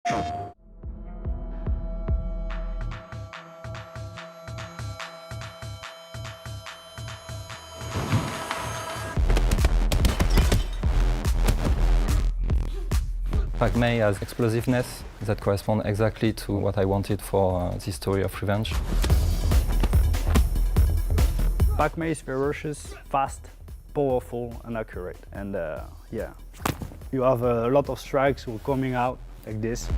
Pac-Man has explosiveness that corresponds exactly to what I wanted for this story of revenge. Pac-Man is ferocious, fast, powerful and accurate. And yeah, you have a lot of strikes coming out like this.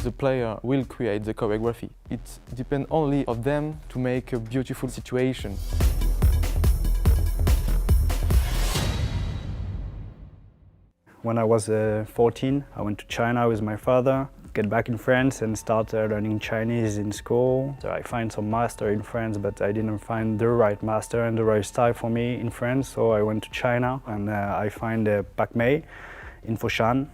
The player will create the choreography. It depends only on them to make a beautiful situation. When I was 14, I went to China with my father, get back in France and start learning Chinese in school. So I find some master in France, but I didn't find the right master and the right style for me in France. So I went to China and I find Pac-Man in Foshan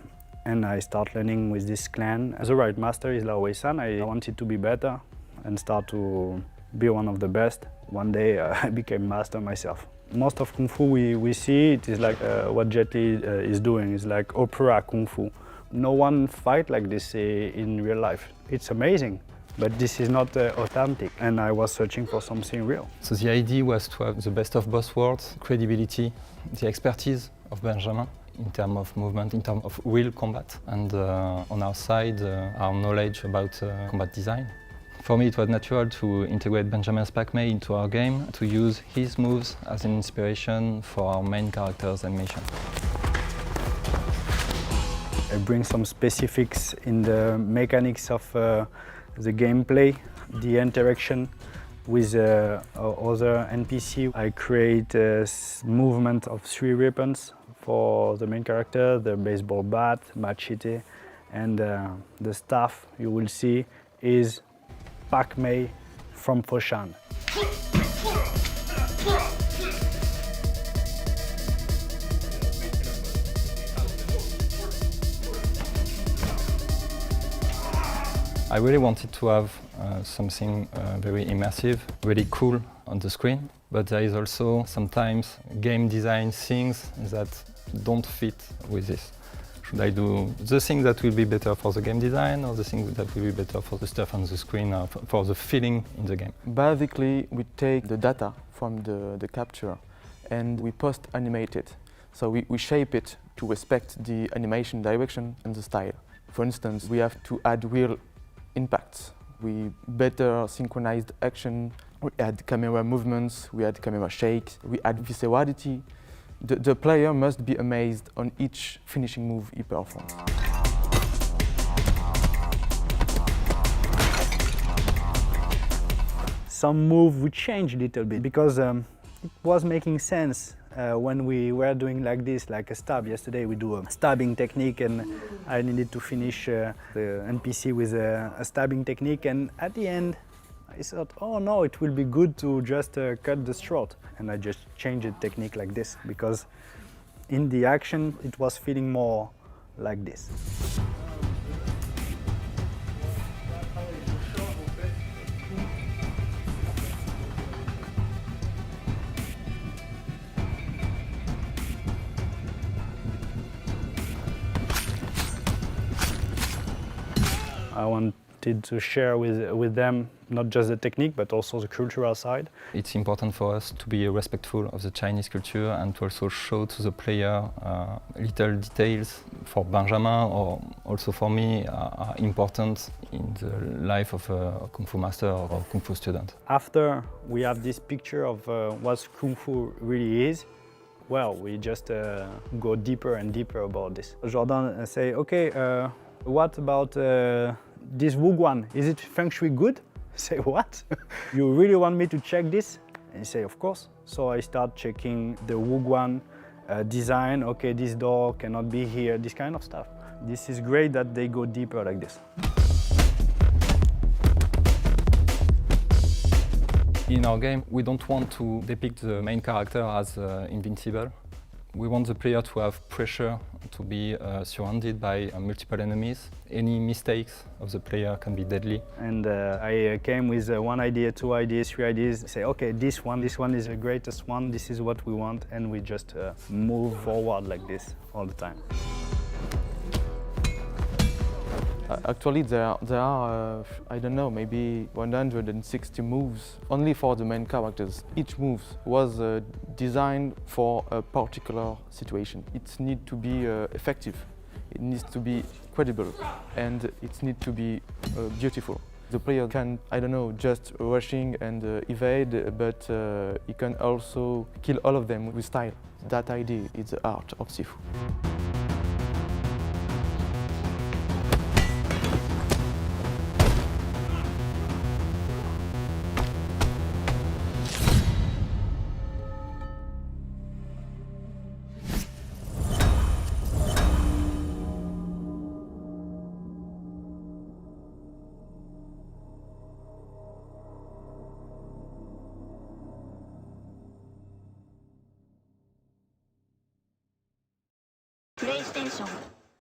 and I start learning with this clan. The right master is Lao Wei-san. I wanted to be better and start to be one of the best. One day I became master myself. Most of Kung Fu we see, it is like what Jet Li is doing, it's like opera Kung Fu. No one fight like this in real life. It's amazing, but this is not authentic, and I was searching for something real. So the idea was to have the best of both worlds, credibility, the expertise of Benjamin in terms of movement, in terms of real combat, and on our side, our knowledge about combat design. For me, it was natural to integrate Benjamin's Pac-Man into our game, to use his moves as an inspiration for our main character's animation. I bring some specifics in the mechanics of the gameplay, the interaction with other NPC. I create a movement of 3 weapons for the main character, the baseball bat, machete, and the staff you will see is Pac-Man from Foshan. I really wanted to have something very immersive, really cool on the screen, but there is also sometimes game design things that don't fit with this. Should I do the thing that will be better for the game design or the thing that will be better for the stuff on the screen or for the feeling in the game? Basically, we take the data from the capture and we post-animate it. So we shape it to respect the animation direction and the style. For instance, we have to add real impacts. We better synchronized action, we add camera movements, we add camera shakes, we add viscerality. The player must be amazed on each finishing move he performs. Some move we changed a little bit because it was making sense when we were doing like this, like a stab. Yesterday we do a stabbing technique and I needed to finish the NPC with a stabbing technique, and at the end I thought, oh no, it will be good to just cut the throat. And I just changed the technique like this because in the action it was feeling more like this. I wanted to share with them not just the technique but also the cultural side. It's important for us to be respectful of the Chinese culture and to also show to the player little details for Benjamin or also for me are important in the life of a Kung Fu master or Kung Fu student. After we have this picture of what Kung Fu really is, well, we just go deeper and deeper about this. Jordan say, okay, what about this Wuguan? Is it feng shui good? I say, what? You really want me to check this? And he say, of course. So I start checking the Wuguan design. Okay, this door cannot be here, this kind of stuff. This is great that they go deeper like this. In our game, we don't want to depict the main character as invincible. We want the player to have pressure, to be surrounded by multiple enemies. Any mistakes of the player can be deadly. And I came with one idea, 2 ideas, 3 ideas. Say, okay, this one is the greatest one, this is what we want, and we just move forward like this all the time. Actually, there are I don't know, maybe 160 moves only for the main characters. Each move was designed for a particular situation. It needs to be effective, it needs to be credible, and it needs to be beautiful. The player can, I don't know, just rushing and evade, but he can also kill all of them with style. That idea is the art of Sifu. PlayStation